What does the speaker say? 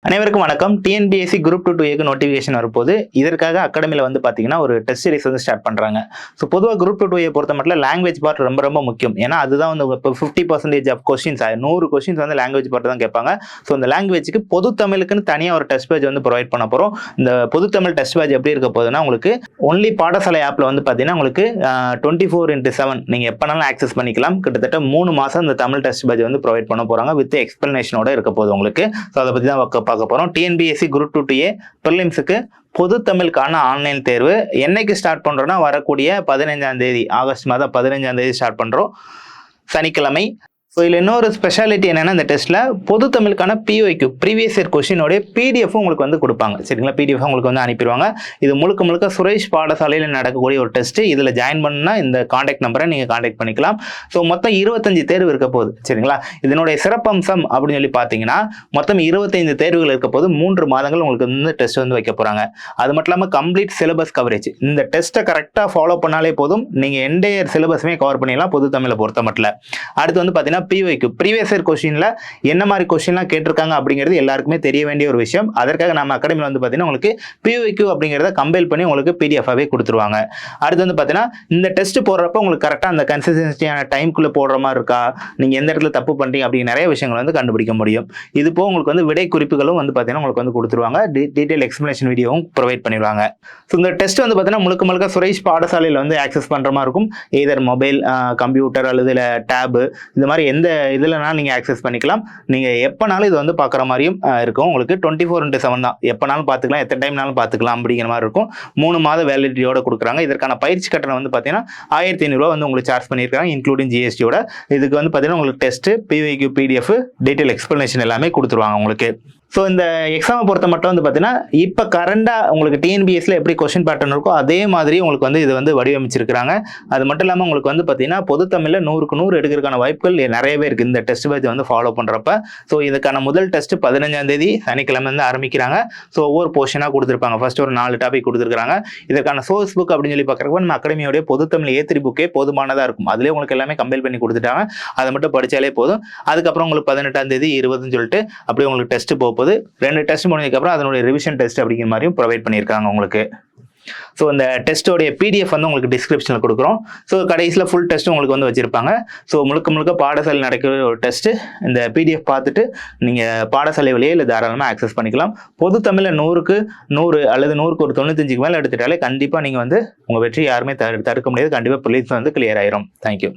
அனைவருக்கும் வணக்கம். TNPSC group 2 notification வரப்போது. இதற்காக அகாடமியில் வந்து பார்த்தீங்கன்னா ஒரு டெஸ்ட் சீரிஸ் வந்து ஸ்டார்ட் பண்ணுறாங்க. ஸோ பொதுவாக குரூப் 2 பொறுத்த மட்டும் லாங்குவேஜ் பார்ட் ரொம்ப ரொம்ப முக்கியம். ஏன்னா அதுதான் வந்து இப்போ 50% ஆஃப் கொஸ்டின்ஸ் 100 கொஸ்டின்ஸ் வந்து லாங்குவேஜ் பார்ட் தான் கேட்பாங்க. ஸோ இந்த லாங்குவேஜுக்கு பொது தமிழுக்குன்னு தனியாக ஒரு டெஸ்ட் பேஜ் வந்து ப்ரொவைட் பண்ண போகிறோம். இந்த பொது தமிழ் டெஸ்ட் பேஜ் எப்படி இருக்க போகுதுன்னா உங்களுக்கு ஒன்லி பாடசாலை ஆப்பில் வந்து பார்த்தீங்கன்னா உங்களுக்கு 24/7 நீங்கள் எப்போனாலும் ஆக்சஸ் பண்ணிக்கலாம். கிட்டத்தட்ட 3 மாதம் இந்த தமிழ் டெஸ்ட் பேஜ் வந்து ப்ரொவைட் பண்ண போகிறாங்க. வித் எக்ஸ்பிளனேஷனோட இருக்க போகுது உங்களுக்கு. ஸோ அதை பற்றி தான் பார்க்க போகிறோம். டிஎன்பிஎஸ்சி குரூப் 2 பிரிலிம்ஸுக்கு பொது தமிழுக்கான ஆன்லைன் தேர்வு என்னைக்கு ஸ்டார்ட் பண்ணுறோன்னா வரக்கூடிய 15ஆம் தேதி, ஆகஸ்ட் மாதம் 15ஆம் தேதி ஸ்டார்ட் பண்ணுறோம், சனிக்கிழமை. ஸோ இதில் இன்னொரு ஸ்பெஷாலிட்டி என்னென்னா இந்த டெஸ்ட்டில் பொது தமிழுக்கான பிஒய்க்கு ப்ரீவியஸ் இயர் கொஸ்டினோடைய பிடிஎஃப் உங்களுக்கு வந்து கொடுப்பாங்க. சரிங்களா, பிடிஎஃப் உங்களுக்கு வந்து அனுப்பிடுவாங்க. இது முழுக்க சுரேஷ் பாடசாலையில் நடக்கக்கூடிய ஒரு டெஸ்ட்டு. இதில் ஜாயின் பண்ணால் இந்த காண்டாக்ட் நம்பரை நீங்கள் காண்டாக்ட் பண்ணிக்கலாம். ஸோ மொத்தம் 25 தேர்வு இருக்க போகுது. சரிங்களா, இதனுடைய சிறப்பம்சம் அப்படின்னு சொல்லி பார்த்தீங்கன்னா மொத்தம் 25 தேர்வுகள் இருக்க போது 3 மாதங்கள் உங்களுக்கு வந்து டெஸ்ட் வந்து வைக்க போகிறாங்க. அது மட்டும் இல்லாமல் கம்ப்ளீட் சிலபஸ் கவரேஜ். இந்த டெஸ்ட்டை கரெக்டாக ஃபாலோ பண்ணாலே போதும், நீங்கள் என்டையர் சிலபஸுமே கவர் பண்ணிடலாம் பொது தமிழை பொறுத்த மட்டும். அடுத்து வந்து பார்த்தீங்கன்னா பிஒய்க்கு ப்ரீவியஸ் இயர் கொஸ்டின்ல என்ன மாதிரி கொஸ்டின்லாம் கேட்டிருக்காங்க அப்படிங்கிறது எல்லாருக்குமே தெரிய வேண்டிய ஒரு விஷயம். அதற்காக நம்ம அகாடமியில் வந்து பார்த்தீங்கன்னா உங்களுக்கு பிஒய்க்கு அப்படிங்கிறத கம்பைல் பண்ணி உங்களுக்கு பிடிஎஃபாகவே கொடுத்துருவாங்க. அடுத்து வந்து பார்த்தீங்கன்னா இந்த டெஸ்ட் போடுறப்ப உங்களுக்கு கரெக்டாக அந்த கன்சிஸ்டன்சியான டைம்குள்ளே போடுற மாதிரி இருக்கா, நீங்கள் எந்த இடத்துல தப்பு பண்ணுறீங்க அப்படிங்கிற நிறைய விஷயங்கள் வந்து கண்டுபிடிக்க முடியும். இது போக உங்களுக்கு வந்து விடை குறிப்புகளும் வந்து பார்த்தீங்கன்னா உங்களுக்கு வந்து கொடுத்துருவாங்க. டீட்டெயில் எக்ஸ்பிளனேஷன் வீடியோவும் ப்ரொவைட் பண்ணிடுவாங்க. ஸோ இந்த டெஸ்ட் வந்து பார்த்தீங்கன்னா முழுக்க சுரேஷ் பாடசாலையில் வந்து ஆக்சஸ் பண்ணுற மாதிரி இருக்கும். எதர் மொபைல், கம்ப்யூட்டர் அல்லது டேபு, இந்த மாதிரி எந்த இதுலனா நீங்கள் ஆக்சஸ் பண்ணிக்கலாம். நீங்கள் எப்போனாலும் இது வந்து பார்க்குற மாதிரியும் இருக்கும். உங்களுக்கு 24/7 தான், எப்போனாலும் பார்த்துக்கலாம், எத்தனை டைம்னாலும் பார்த்துக்கலாம் அப்படிங்கிற மாதிரி இருக்கும். 3 மாத வேலிடிட்டியோட கொடுக்குறாங்க. இதற்கான பயிற்சி கட்டணம் வந்து பார்த்தீங்கன்னா 1500 வந்து உங்களுக்கு சார்ஜ் பண்ணியிருக்காங்க, இன்க்ளூடிங் ஜிஎஸ்டியோட. இதுக்கு வந்து பார்த்தீங்கன்னா உங்களுக்கு டெஸ்ட்டு, பிஒய்க்கு பிடிஎஃப், டீட்டெயில் எக்ஸ்பிளனேஷன் எல்லாமே கொடுத்துருவாங்க உங்களுக்கு. ஸோ இந்த எக்ஸாமை பொறுத்த மட்டும் வந்து பார்த்தீங்கன்னா இப்போ கரண்டாக உங்களுக்கு டிஎன்பிஎஸ்சியில் எப்படி கொஸ்டின் பேட்டர்ன் இருக்கோ அதே மாதிரி உங்களுக்கு வந்து இது வந்து வடிவமைச்சிருக்கிறாங்க. அது மட்டும் இல்லாமல் உங்களுக்கு வந்து பார்த்தீங்கன்னா பொது தமிழில் 100க்கு 100 எடுக்கிறதுக்கான வாய்ப்புகள் நிறையவே இருக்குது இந்த டெஸ்ட் பேட்ச் வந்து ஃபாலோ பண்ணுறப்ப. ஸோ இதுக்கான முதல் டெஸ்ட் 15ஆம் தேதி சனிக்கிழமை வந்து ஆரம்பிக்கிறாங்க. ஸோ ஒவ்வொரு போர்ஷனாக கொடுத்துருப்பாங்க. ஃபர்ஸ்ட் ஒரு 4 டாபிக் கொடுத்துருக்காங்க. இதுக்கான சோர்ஸ் புக் அப்படின்னு சொல்லி பார்க்குறப்ப நம்ம அகாடமியோடைய பொது தமிழ் A3 புக்கே போதுமானதாக இருக்கும். அதிலே உங்களுக்கு எல்லாமே கம்பைல் பண்ணி கொடுத்துட்டாங்க. அதை மட்டும் படித்தாலே போதும். அதுக்கப்புறம் உங்களுக்கு 18ஆம் தேதி 20ன்னு சொல்லிட்டு அப்படியே உங்களுக்கு டெஸ்ட் போகுது. 2 டெஸ்ட் முடிஞ்சதுக்கப்புறம் அதனுடைய ரிவிஷன் டெஸ்ட் அப்படிங்கிற மாதிரியும் ப்ரொவைட் பண்ணியிருக்காங்க உங்களுக்கு. ஸோ இந்த டெஸ்ட்டோடைய பிடிஎஃப் வந்து உங்களுக்கு டிஸ்கிரிப்ஷனில் கொடுக்குறோம். ஸோ கடைசியில் ஃபுல் டெஸ்ட்டு உங்களுக்கு வந்து வச்சுருப்பாங்க. ஸோ முழுக்க பாடசாலை நடக்கிற ஒரு டெஸ்ட்டு. இந்த பிடிஎஃப் பார்த்துட்டு நீங்கள் பாடசாலை வழியே இல்லை தாராளமாக ஆக்சஸ் பண்ணிக்கலாம். பொது தமிழில் 100க்கு 100 அல்லது 100க்கு ஒரு 95க்கு மேலே எடுத்துட்டாலே கண்டிப்பாக நீங்கள் வந்து உங்கள் வெற்றி யாருமே தடுக்க முடியாது. கண்டிப்பாக ப்ரிலிம்ஸ் வந்து கிளியர் ஆயிரும். தேங்க்யூ.